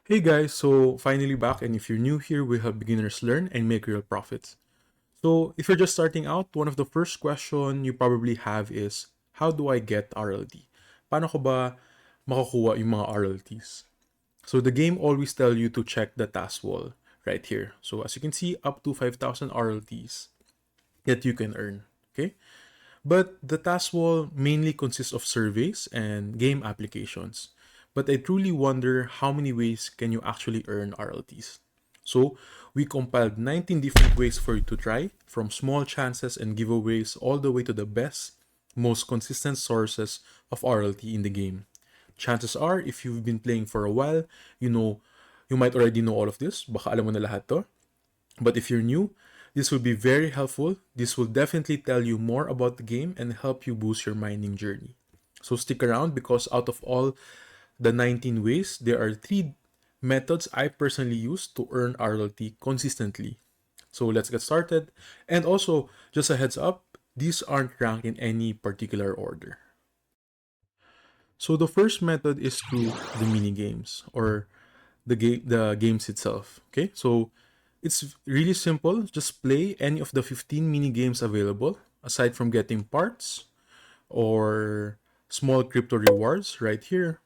Hey guys, so finally back, and if you're new here, we help beginners learn and make real profits. So if you're just starting out, one of the first question you probably have is, how do I get RLT? Paano ko ba makukuha yung mga RLTs? So the game always tell you to check the task wall right here. So as you can see, up to 5,000 RLTs that you can earn. Okay? But the task wall mainly consists of surveys and game applications. But I truly wonder how many ways can you actually earn RLTs. So we compiled 19 different ways for you to try, from small chances and giveaways all the way to the best, most consistent sources of RLT in the game. Chances are, if you've been playing for a while, you might already know all of this. Baka alam mo na lahat to. But if you're new, this will be very helpful. This will definitely tell you more about the game and help you boost your mining journey. So stick around because out of all the 19 ways, there are 3 methods I personally use to earn RLT consistently. So let's get started. And also, just a heads up, these aren't ranked in any particular order. So the first method is through the mini games or the games itself. Okay, so it's really simple. Just play any of the 15 mini games available. Aside from getting parts or small crypto rewards right here,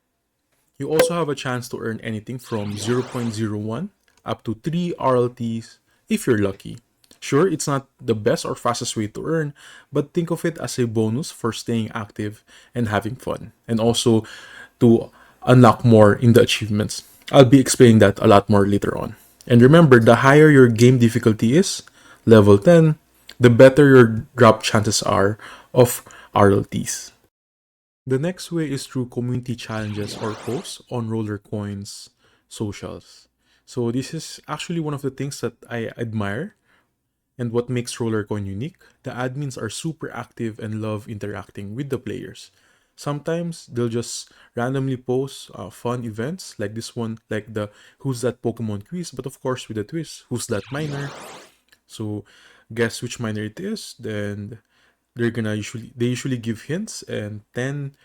you also have a chance to earn anything from 0.01 up to 3 RLTs if you're lucky. Sure, it's not the best or fastest way to earn, but think of it as a bonus for staying active and having fun, and also to unlock more in the achievements. I'll be explaining that a lot more later on. And remember, the higher your game difficulty is, level 10, the better your drop chances are of RLTs. The next way is through community challenges or posts on Rollercoin's socials. So this is actually one of the things that I admire and what makes Rollercoin unique. The admins are super active and love interacting with the players. Sometimes they'll just randomly post fun events like this one, like the Who's That Pokemon quiz, but of course with a twist, Who's That Miner? So guess which miner it is, then they usually give hints, and 10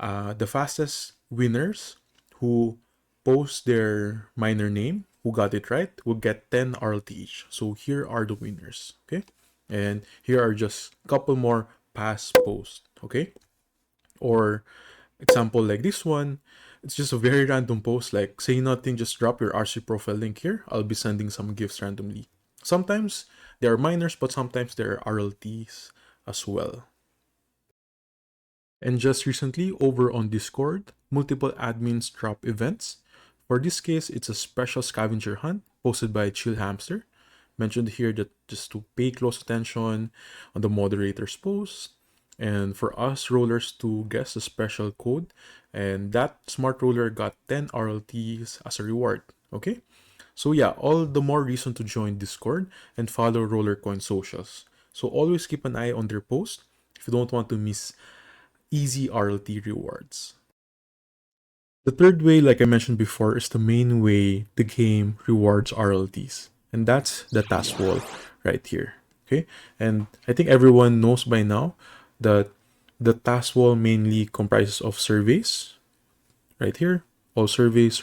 the fastest winners who post their miner name, who got it right, will get 10 RLT each. So here are the winners, okay? And here are just a couple more past posts, okay? Or example like this one, it's just a very random post like say nothing, just drop your RC profile link here. I'll be sending some gifts randomly. Sometimes there are miners, but sometimes there are RLTs as well. And just recently, over on Discord, multiple admins drop events. For this case, it's a special scavenger hunt posted by Chill Hamster. Mentioned here that just to pay close attention on the moderator's post, and for us rollers to guess a special code, and that smart roller got 10 RLTs as a reward. Okay? So yeah, all the more reason to join Discord and follow Rollercoin socials. So always keep an eye on their post if you don't want to miss easy RLT rewards. The third way, like I mentioned before, is the main way the game rewards RLTs. And that's the task wall right here. Okay? And I think everyone knows by now that the task wall mainly comprises of surveys right here. All surveys,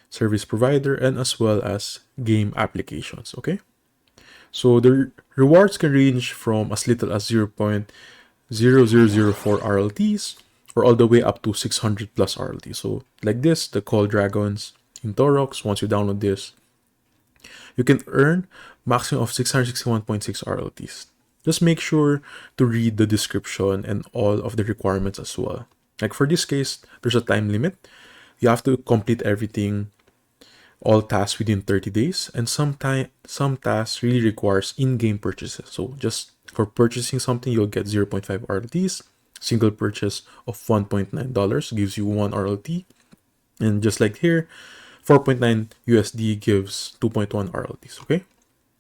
service provider, and as well as game applications. Okay? So the rewards can range from as little as 0.0004 RLTs or all the way up to 600 plus RLTs. So like this, the Call Dragons in Torox, once you download this, you can earn maximum of 661.6 RLTs. Just make sure to read the description and all of the requirements as well. Like for this case, there's a time limit. You have to complete everything, all tasks within 30 days, and some tasks really requires in-game purchases. So just for purchasing something, you'll get 0.5 RLTs. Single purchase of $1.9 gives you 1 RLT. And just like here, 4.9 USD gives 2.1 RLTs, okay?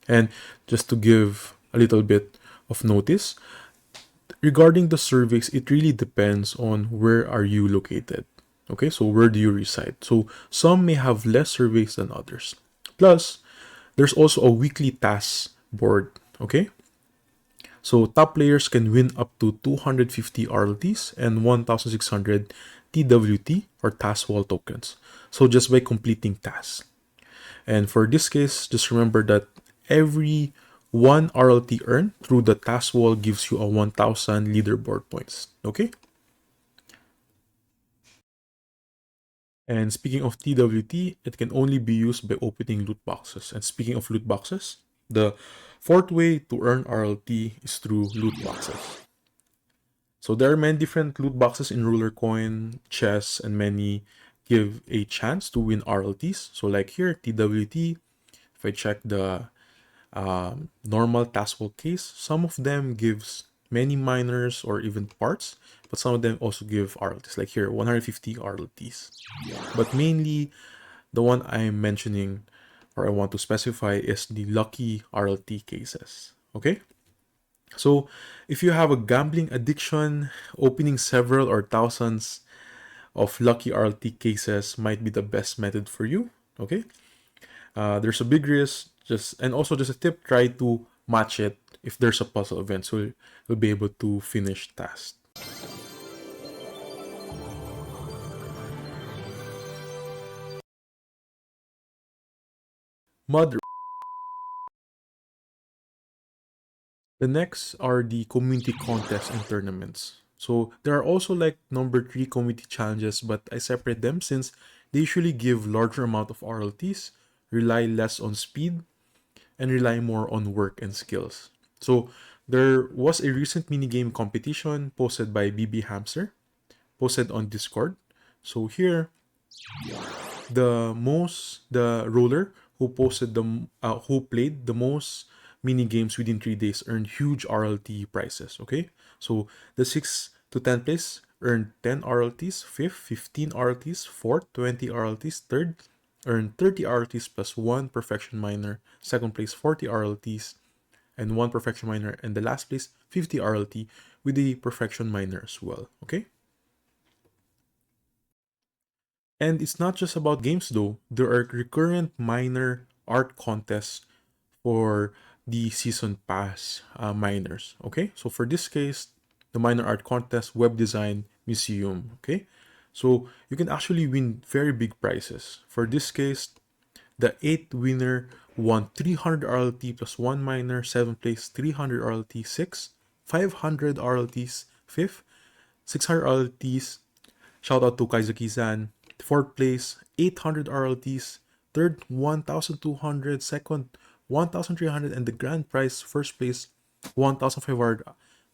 And just to give a little bit of notice, regarding the surveys, it really depends on where are you located. Okay, so where do you reside? So some may have less surveys than others. Plus, there's also a weekly task board. Okay, so top players can win up to 250 RLTs and 1,600 TWT or task wall tokens. So just by completing tasks. And for this case, just remember that every one RLT earned through the task wall gives you a 1000 leaderboard points. Okay? And speaking of TWT, it can only be used by opening loot boxes. And speaking of loot boxes, the fourth way to earn RLT is through loot boxes. So there are many different loot boxes in Rollercoin, chess, and many give a chance to win RLTs. So like here, TWT, if I check the normal taskable case, some of them gives many miners or even parts, but some of them also give RLTs. Like here, 150 RLTs. But mainly, the one I'm mentioning or I want to specify is the lucky RLT cases. Okay? So if you have a gambling addiction, opening several or thousands of lucky RLT cases might be the best method for you. Okay? There's a big risk, and also just a tip, try to match it if there's a puzzle event, so you'll be able to finish tasks. Mother. The next are the community contests and tournaments. So there are also like number 3 community challenges, but I separate them since they usually give larger amount of RLTs, rely less on speed, and rely more on work and skills. So there was a recent minigame competition posted by BB Hamster, posted on Discord. So here, the roller who played the most mini games within 3 days earned huge RLT prizes. Okay, so the 6 to 10 place earned 10 RLTs, fifth 15 RLTs, fourth 20 RLTs, third earned 30 RLTs plus 1 perfection miner, second place 40 RLTs and 1 perfection miner, and the last place 50 RLT with a perfection miner as well. Okay. And it's not just about games though. There are recurrent minor art contests for the season pass miners. Okay, so for this case, the minor art contest, web design, museum. Okay, so you can actually win very big prizes. For this case, the 8th winner won 300 RLT plus 1 miner, 7th place 300 RLT, 6, 500 RLTs, 5th, 600 RLTs. Shout out to Kaizaki-san. 4th place, 800 RLTs. 3rd, 1,200. 2nd, 1,300. And the grand prize, 1st place, 1,500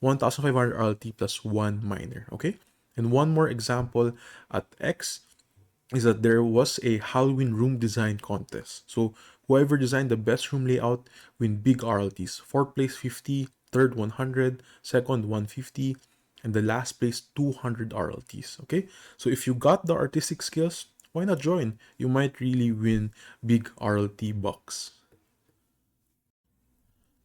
RLT plus 1 miner. Okay? And one more example at X is that there was a Halloween room design contest. So whoever designed the best room layout win big RLTs. 4th place 50, 3rd 100, 2nd 150, and the last place 200 RLTs. Okay, so if you got the artistic skills, why not join? You might really win big RLT bucks.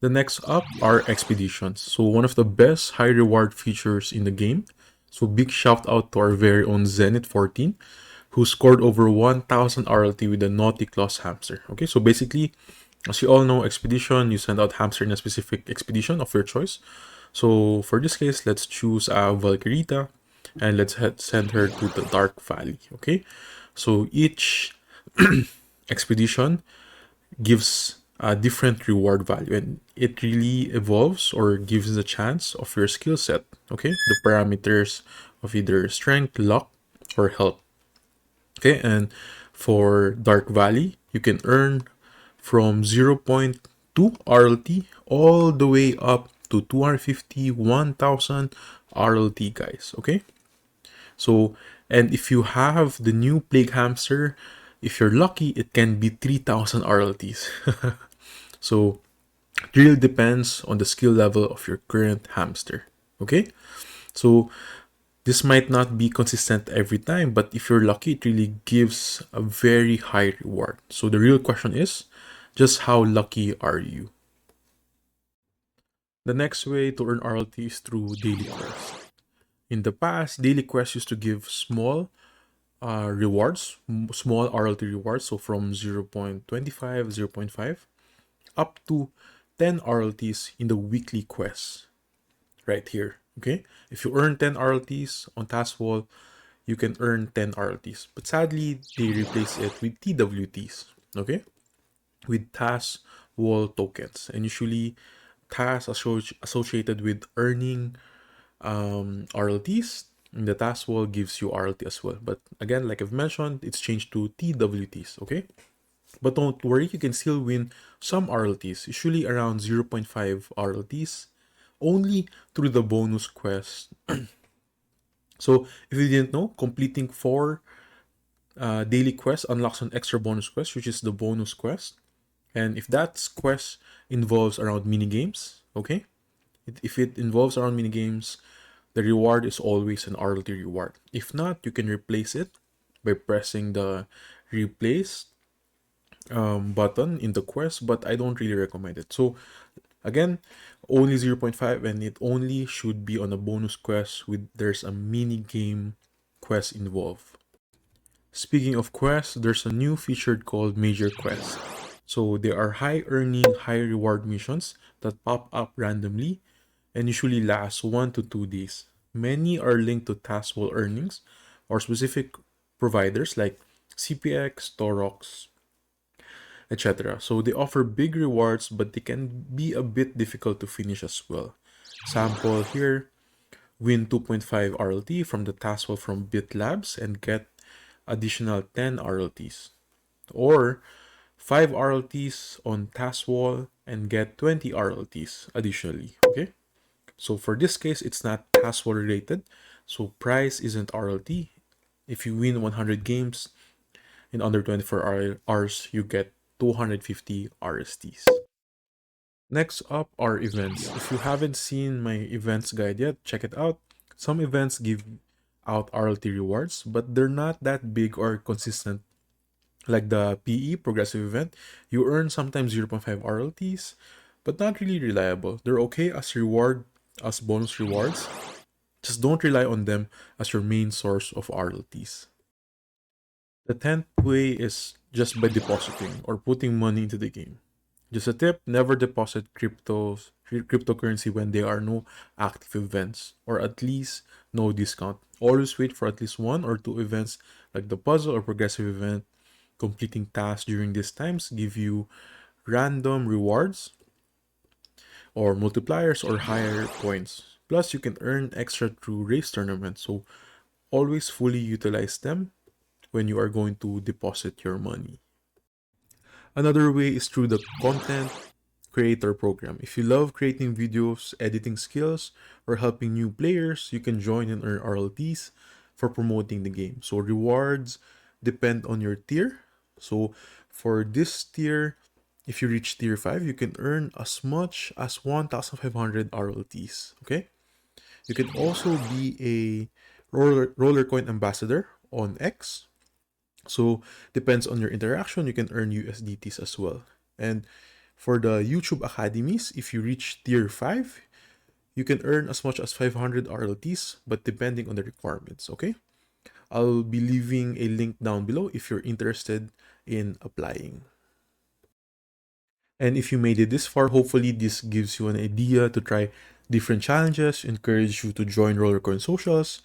The next up are expeditions. So one of the best high reward features in the game. So big shout out to our very own Zenith14, who scored over 1000 RLT with the Naughty Claws hamster. Okay, so basically, as you all know, expedition, you send out hamster in a specific expedition of your choice. So for this case, let's choose Valkyrita and let's send her to the Dark Valley. Okay, so each expedition gives a different reward value, and it really evolves or gives the chance of your skill set. Okay, the parameters of either strength, luck, or health. Okay, and for Dark Valley, you can earn from 0.2 RLT all the way up to 250, 1000 RLT, guys. Okay, so, and if you have the new Plague Hamster, if you're lucky, it can be 3000 RLTs. So, it really depends on the skill level of your current hamster. Okay, so this might not be consistent every time, but if you're lucky, it really gives a very high reward. So the real question is, just how lucky are you? The next way to earn RLT is through daily quests. In the past, daily quests used to give small rewards, small RLT rewards, so from 0.25, 0.5, up to 10 RLTs in the weekly quests right here. Okay, if you earn 10 RLTs on task wall, you can earn 10 RLTs. But sadly, they replace it with TWTs, okay? With TAS wall tokens. And usually, TAS associated with earning RLTs. And the TAS wall gives you RLT as well. But again, like I've mentioned, it's changed to TWTs, okay? But don't worry, you can still win some RLTs, usually around 0.5 RLTs, only through the bonus quest. So if you didn't know, completing 4 daily quests unlocks an extra bonus quest, which is the bonus quest. And if that quest involves around minigames, okay? If it involves around minigames, the reward is always an RLT reward. If not, you can replace it by pressing the replace button in the quest, but I don't really recommend it. So again, only 0.5, and it only should be on a bonus quest with there's a mini game quest involved. Speaking of quests, there's a new feature called major quests. So they are high earning, high reward missions that pop up randomly and usually last 1 to 2 days. Many are linked to taskable earnings or specific providers like CPX, Torox, etc. So they offer big rewards, but they can be a bit difficult to finish as well. Sample here, win 2.5 RLT from the task wall from BitLabs and get additional 10 RLTs. Or 5 RLTs on task wall and get 20 RLTs additionally. Okay? So for this case, it's not task wall related. So price isn't RLT. If you win 100 games in under 24 hours, you get 250 RSTs. Next up are events. If you haven't seen my events guide yet, check it out. Some events give out RLT rewards, but they're not that big or consistent. Like the PE, progressive event, you earn sometimes 0.5 RLTs, but not really reliable. They're okay as bonus rewards. Just don't rely on them as your main source of RLTs. The 10th way is just by depositing or putting money into the game. Just a tip, never deposit cryptocurrency when there are no active events or at least no discount. Always wait for at least 1 or 2 events like the puzzle or progressive event. Completing tasks during these times give you random rewards or multipliers or higher points. Plus, you can earn extra through race tournaments. So always fully utilize them when you are going to deposit your money. Another way is through the content creator program. If you love creating videos, editing skills, or helping new players, you can join and earn RLTs for promoting the game. So rewards depend on your tier. So for this tier, if you reach tier 5, you can earn as much as 1,500 RLTs. Okay? You can also be a Rollercoin ambassador on X. So depends on your interaction, you can earn USDTs as well. And for the YouTube academies, if you reach tier 5, you can earn as much as 500 RLTs, but depending on the requirements, okay? I'll be leaving a link down below if you're interested in applying. And if you made it this far, hopefully this gives you an idea to try different challenges, encourage you to join Rollercoin socials,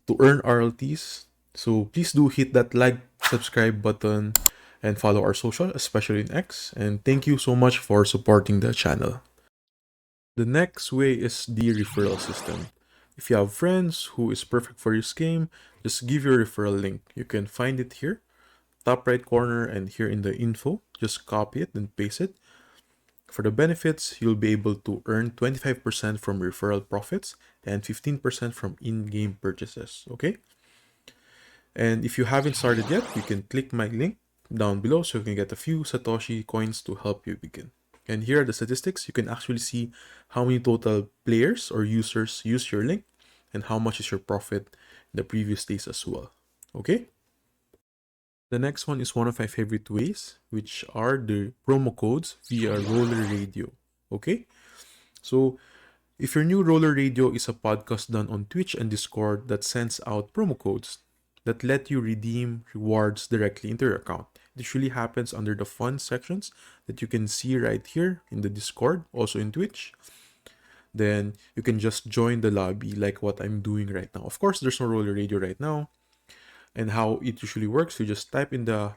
to earn RLTs. So please do hit that like, subscribe button, and follow our social, especially in X. And thank you so much for supporting the channel. The next way is the referral system. If you have friends who is perfect for this game, just give your referral link. You can find it here, top right corner, and here in the info. Just copy it and paste it. For the benefits, you'll be able to earn 25% from referral profits and 15% from in-game purchases, okay? And if you haven't started yet, you can click my link down below so you can get a few Satoshi coins to help you begin. And here are the statistics. You can actually see how many total players or users use your link and how much is your profit in the previous days as well, okay? The next one is one of my favorite ways, which are the promo codes via Roller Radio. Okay? So, if your new Roller Radio is a podcast done on Twitch and Discord that sends out promo codes that let you redeem rewards directly into your account. It usually happens under the fun sections that you can see right here in the Discord, also in Twitch. Then you can just join the lobby like what I'm doing right now. Of course, there's no Roller Radio right now. And how it usually works, you just type in the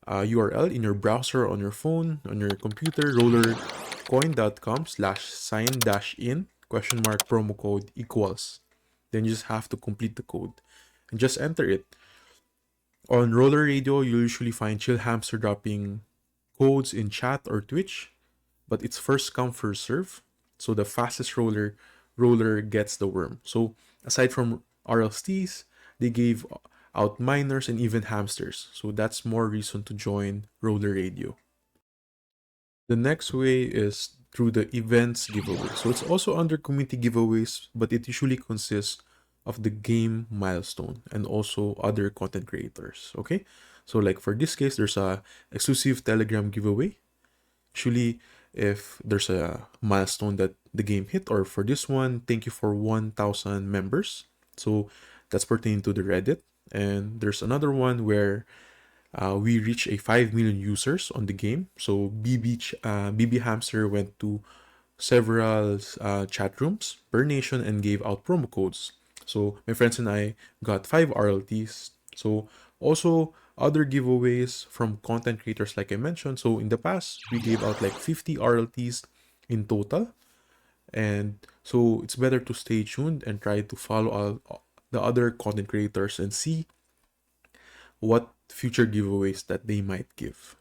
URL in your browser, on your phone, on your computer, rollercoin.com/sign-in promo code equals. Then you just have to complete the code and just enter it. On Roller Radio, you'll usually find Chill Hamster dropping codes in chat or Twitch, but it's first come first serve. So the fastest roller gets the worm. So aside from RLTs, they gave out miners and even hamsters. So that's more reason to join Roller Radio. The next way is through the events giveaway. So it's also under community giveaways, but it usually consists of the game milestone and also other content creators. Okay, so like for this case, there's a exclusive Telegram giveaway. Usually, if there's a milestone that the game hit, or for this one, thank you for 1,000 members. So that's pertaining to the Reddit. And there's another one where we reached a 5 million users on the game. So BB Hamster went to several chat rooms per nation and gave out promo codes. So my friends and I got 5 RLTs. So also other giveaways from content creators like I mentioned. So in the past, we gave out like 50 RLTs in total. And so it's better to stay tuned and try to follow all the other content creators and see what future giveaways that they might give.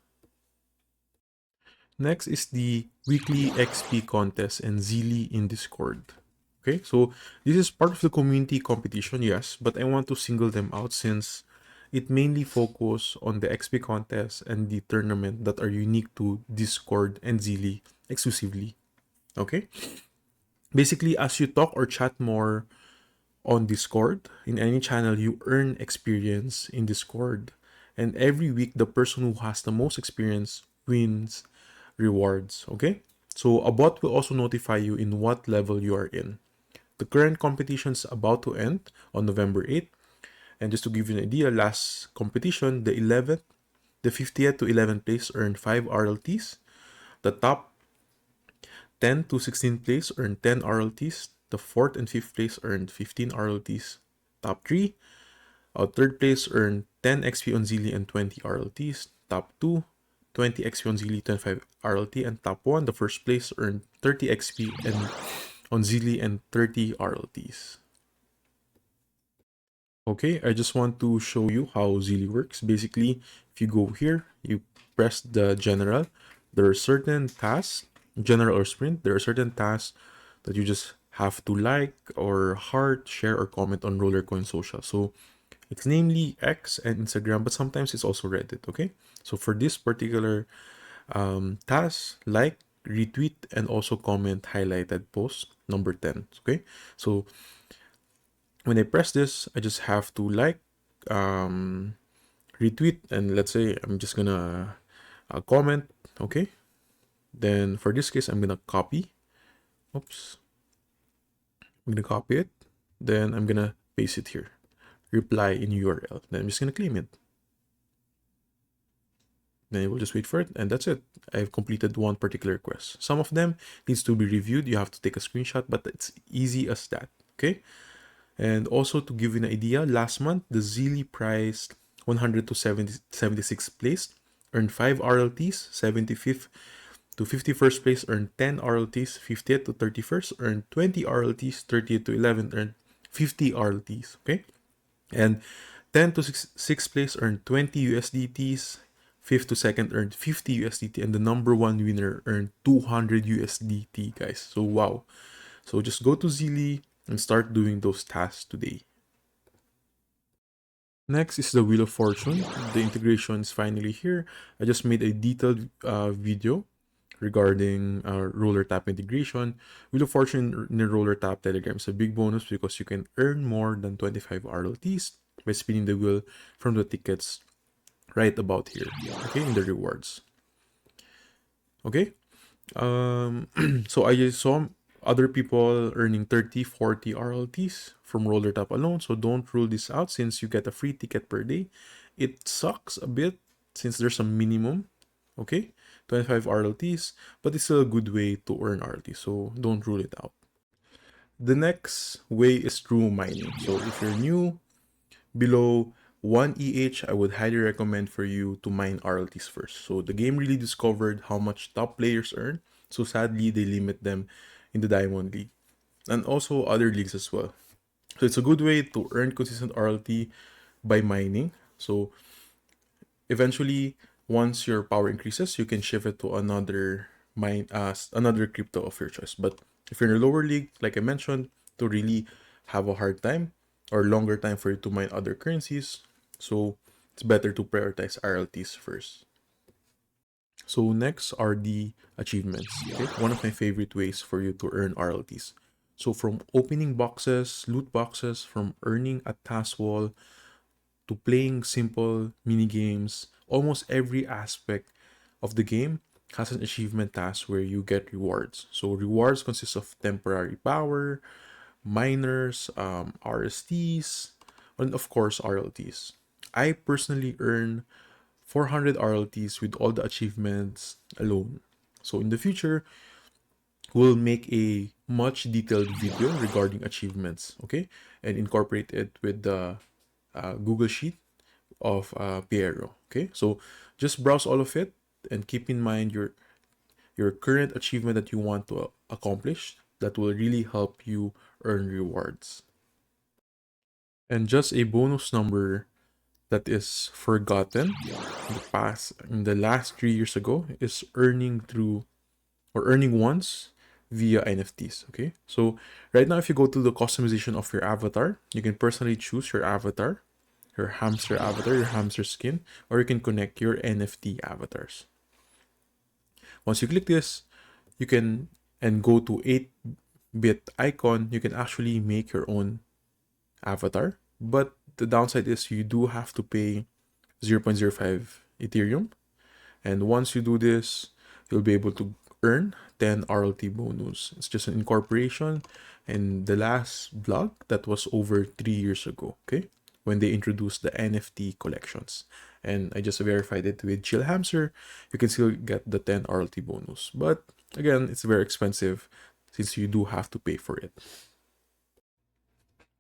Next is the weekly XP contest and Zealy in Discord. Okay, so this is part of the community competition, yes, but I want to single them out since it mainly focus on the XP contest and the tournament that are unique to Discord and Zealy exclusively. Okay, basically as you talk or chat more on Discord in any channel, you earn experience in Discord, and every week the person who has the most experience wins rewards. Okay, so a bot will also notify you in what level you are in. The current competition is about to end on November 8th, and just to give you an idea, last competition, the 50th to 11th place earned 5 RLTs. The top 10 to 16th place earned 10 RLTs. The 4th and 5th place earned 15 RLTs. Top 3, third place earned 10 XP on Zealy and 20 RLTs. Top 2, 20 XP on Zealy, 25 RLT. And top 1, the first place earned 30 XP and on Zealy and 30 RLTs. Okay, I just want to show you how Zealy works. Basically, if you go here, you press the general. There are certain tasks, general or sprint, there are certain tasks that you just have to like or heart, share, or comment on Rollercoin social. So it's namely X and Instagram, but sometimes it's also Reddit, okay? So for this particular task, like, retweet, and also comment highlighted post number 10, okay? So when I press this, I just have to like, retweet, and let's say I'm just gonna comment, okay? Then for this case, I'm gonna copy. Oops. I'm gonna copy it. Then I'm gonna paste it here. Reply in URL. Then I'm just gonna claim it. Then we'll just wait for it, and that's it. I've completed one particular request. Some of them needs to be reviewed. You have to take a screenshot, but it's easy as that, okay? And also to give you an idea, last month, the Zealy priced 100 to 76th place, earned 5 RLTs, 75th to 51st place earned 10 RLTs, 50th to 31st earned 20 RLTs, 30th to 11th earned 50 RLTs, okay? And 10 to 6th place earned 20 USDTs, 5th to 2nd earned 50 USDT, and the number one winner earned 200 USDT, guys. So wow. So just go to Zealy and start doing those tasks today. Next is the Wheel of Fortune. The integration is finally here. I just made a detailed video regarding RollerTap integration. Wheel of Fortune in the RollerTap Telegram is a big bonus because you can earn more than 25 RLTs by spinning the wheel from the tickets right about here, okay, in the rewards. Okay, so I just saw other people earning 30, 40 RLTs from RollerTap alone, so don't rule this out since you get a free ticket per day. It sucks a bit since there's a minimum, okay, 25 RLTs, but it's still a good way to earn RLT, so don't rule it out. The next way is through mining. So if you're new, below 1 EH, I would highly recommend for you to mine RLTs first. So the game really discovered how much top players earn. So sadly, they limit them in the Diamond League and also other leagues as well. So it's a good way to earn consistent RLT by mining. So eventually, once your power increases, you can shift it to another crypto of your choice. But if you're in a lower league, like I mentioned, to really have a hard time or longer time for you to mine other currencies, so it's better to prioritize RLTs first. So next are the achievements. Okay, one of my favorite ways for you to earn RLTs. So from opening boxes, loot boxes, from earning a task wall to playing simple mini games, almost every aspect of the game has an achievement task where you get rewards. So rewards consist of temporary power, miners, RSTs, and of course RLTs. I personally earn 400 RLTs with all the achievements alone. So in the future, we'll make a much detailed video regarding achievements, okay, and incorporate it with the Google Sheet of Piero. Okay, so just browse all of it and keep in mind your current achievement that you want to accomplish. That will really help you earn rewards. And just a bonus number that is forgotten in the last 3 years ago is earning through or earning once via NFTs. Okay, so right now if you go to the customization of your avatar, you can personally choose your avatar, your hamster avatar, your hamster skin, or you can connect your NFT avatars. Once you click this, you can and go to 8-bit icon, you can actually make your own avatar. But the downside is you do have to pay 0.05 Ethereum. And once you do this, you'll be able to earn 10 RLT bonus. It's just an incorporation. And the last blog, that was over 3 years ago, okay? When they introduced the NFT collections. And I just verified it with Chill Hamster. You can still get the 10 RLT bonus. But again, it's very expensive since you do have to pay for it.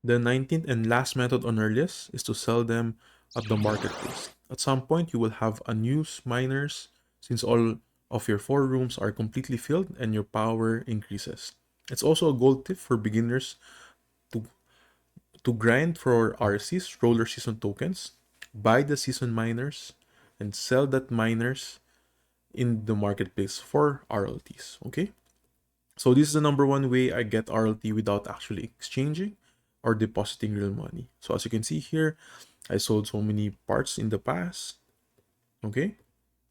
The 19th and last method on our list is to sell them at the marketplace. At some point, you will have unused miners since all of your 4 rooms are completely filled and your power increases. It's also a gold tip for beginners to, to grind for RCs, roller season tokens, buy the season miners, and sell that miners in the marketplace for RLTs. Okay? So this is the number one way I get RLT without actually exchanging or depositing real money. So as you can see here, I sold so many parts in the past, okay?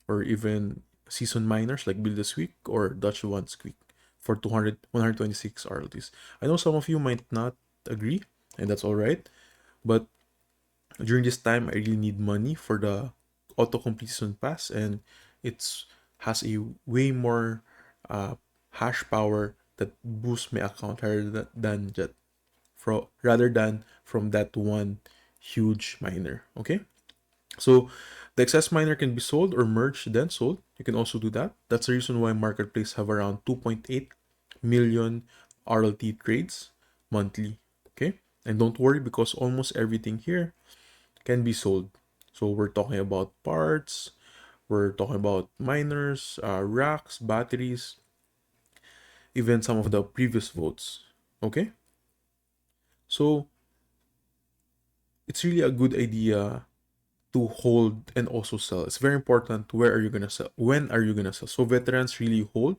Or even season miners like Build a Squeak or Dutch One Squeak for 126 RLTs. I know some of you might not agree, and that's all right. But during this time, I really need money for the autocomplete season pass, and it's has a way more hash power that boosts my account rather than from that one huge miner. Okay, so the excess miner can be sold or merged then sold. You can also do that. That's the reason why marketplace have around 2.8 million RLT trades monthly. Okay, and don't worry because almost everything here can be sold. So we're talking about parts, we're talking about miners, racks, batteries, even some of the previous votes. Okay, so it's really a good idea to hold and also sell. It's very important where are you gonna sell, when are you gonna sell. So veterans really hold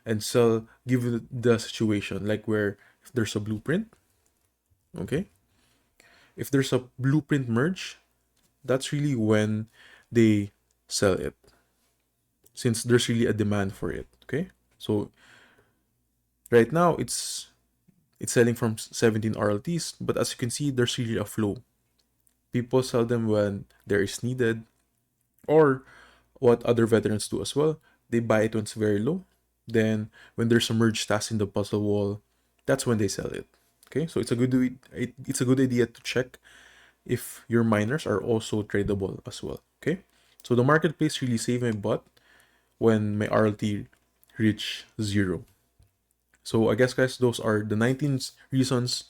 and sell given the situation, like where if there's a blueprint, okay, if there's a blueprint merge, that's really when they sell it, since there's really a demand for it. Okay, so right now it's selling from 17 RLTs, but as you can see, there's really a flow. People sell them when there is needed, or what other veterans do as well. They buy it when it's very low. Then when there's a merge task in the puzzle wall, that's when they sell it. Okay, so it's a good idea to check if your miners are also tradable as well. Okay, so the marketplace really saved my butt when my RLT reached 0. So I guess guys, those are the 19 reasons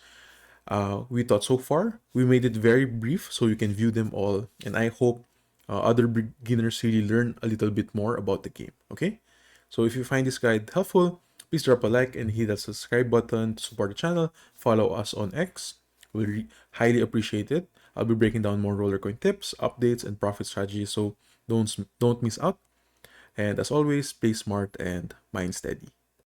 we thought so far. We made it very brief so you can view them all, and I hope other beginners really learn a little bit more about the game. Okay, so if you find this guide helpful, please drop a like and hit that subscribe button to support the channel. Follow us on X. We'll highly appreciate it. I'll be breaking down more Rollercoin tips, updates, and profit strategies, so don't miss out. And as always, play smart and mind steady.